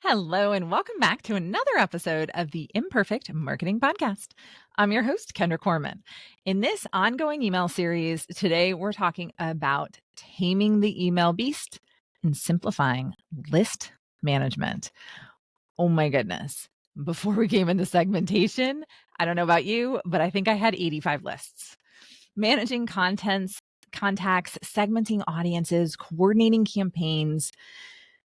Hello, and welcome back to another episode of the Imperfect Marketing Podcast. I'm your host, Kendra Corman. In this ongoing email series, today we're talking about taming the email beast and simplifying list management. Oh my goodness. Before we came into segmentation, I don't know about you, but I think I had 85 lists. Managing contacts, segmenting audiences, coordinating campaigns,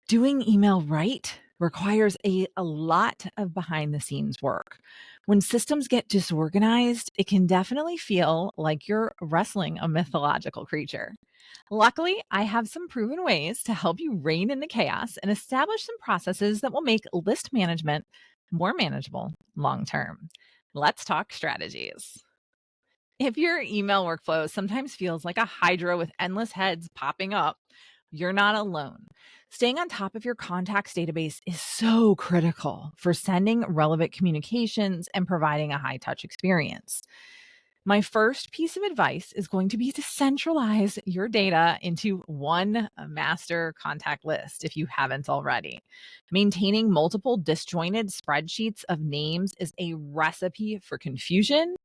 doing email right requires a lot of behind the scenes work. When systems get disorganized, it can definitely feel like you're wrestling a mythological creature. Luckily, I have some proven ways to help you rein in the chaos and establish some processes that will make list management more manageable long term. Let's talk strategies. If your email workflow sometimes feels like a hydra with endless heads popping up, you're not alone. Staying on top of your contacts database is so critical for sending relevant communications and providing a high touch experience. My first piece of advice is going to be to centralize your data into one master contact list if you haven't already. Maintaining multiple disjointed spreadsheets of names is a recipe for confusion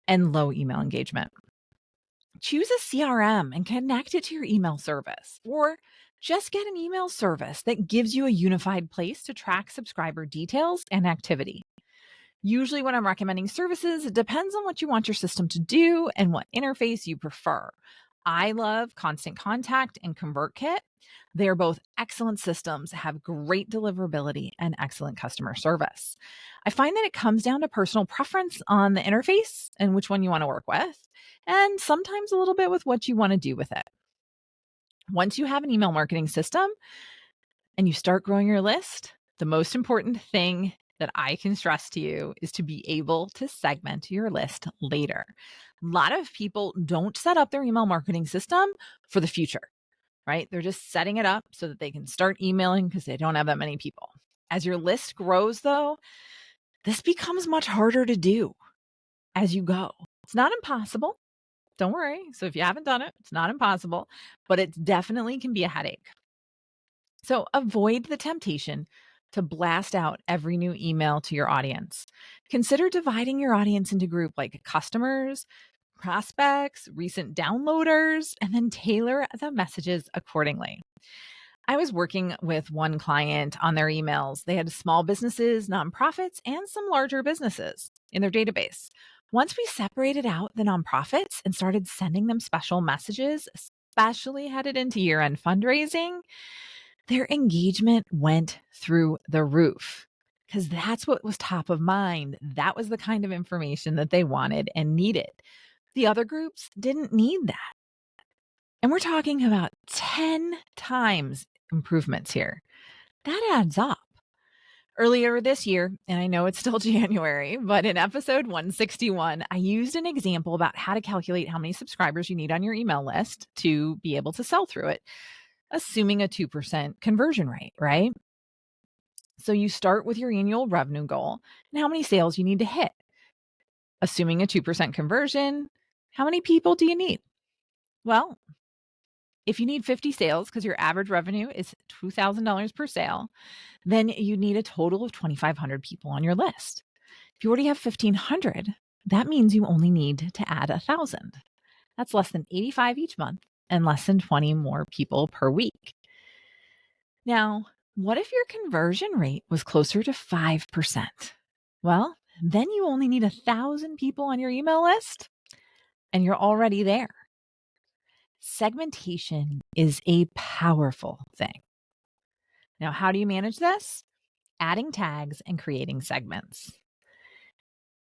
and low email engagement. Choose a CRM and connect it to your email service, or just get an email service that gives you a unified place to track subscriber details and activity. Usually, when I'm recommending services, it depends on what you want your system to do and what interface you prefer. I love Constant Contact and ConvertKit. They're both excellent systems, have great deliverability and excellent customer service. I find that it comes down to personal preference on the interface and which one you want to work with, and sometimes a little bit with what you want to do with it. Once you have an email marketing system and you start growing your list, the most important thing that I can stress to you is to be able to segment your list later. A lot of people don't set up their email marketing system for the future, right? They're just setting it up so that they can start emailing because they don't have that many people. As your list grows, though, this becomes much harder to do as you go. It's not impossible. Don't worry. So if you haven't done it, it's not impossible, but it definitely can be a headache. So avoid the temptation to blast out every new email to your audience. Consider dividing your audience into groups like customers, prospects, recent downloaders, and then tailor the messages accordingly. I was working with one client on their emails. They had small businesses, nonprofits, and some larger businesses in their database. Once we separated out the nonprofits and started sending them special messages, especially headed into year-end fundraising, their engagement went through the roof because that's what was top of mind. That was the kind of information that they wanted and needed. The other groups didn't need that. And we're talking about 10 times improvements here. That adds up. Earlier this year, and I know it's still January, but in episode 161, I used an example about how to calculate how many subscribers you need on your email list to be able to sell through it, assuming a 2% conversion rate, right? So you start with your annual revenue goal and how many sales you need to hit. Assuming a 2% conversion, how many people do you need? Well, if you need 50 sales because your average revenue is $2,000 per sale, then you need a total of 2,500 people on your list. If you already have 1,500, that means you only need to add 1,000. That's less than 85 each month and less than 20 more people per week. Now, what if your conversion rate was closer to 5%? Well, then you only need 1,000 people on your email list and you're already there. Segmentation is a powerful thing. Now, how do you manage this? Adding tags and creating segments.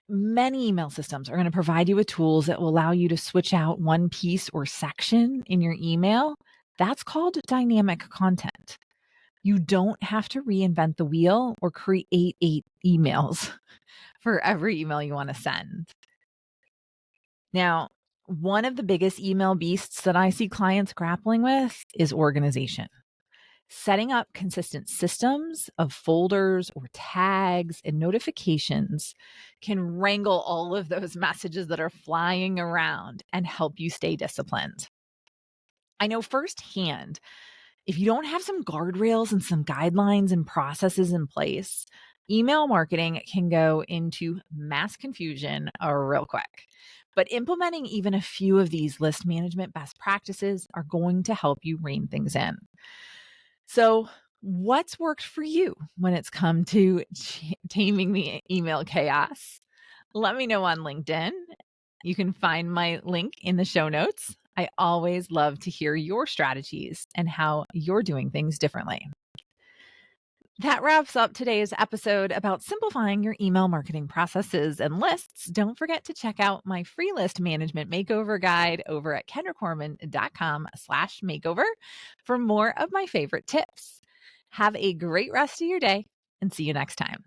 Many email systems are going to provide you with tools that will allow you to switch out one piece or section in your email. That's called dynamic content. You don't have to reinvent the wheel or create 8 emails for every email you want to send. Now, one of the biggest email beasts that I see clients grappling with is organization. Setting up consistent systems of folders or tags and notifications can wrangle all of those messages that are flying around and help you stay disciplined. I know firsthand If you don't have some guardrails and some guidelines and processes in place, email marketing can go into mass confusion real quick. But implementing even a few of these list management best practices are going to help you rein things in. So, what's worked for you when it's come to taming the email chaos? Let me know on LinkedIn. You can find my link in the show notes. I always love to hear your strategies and how you're doing things differently. That wraps up today's episode about simplifying your email marketing processes and lists. Don't forget to check out my free list management makeover guide over at kendracorman.com/makeover for more of my favorite tips. Have a great rest of your day and see you next time.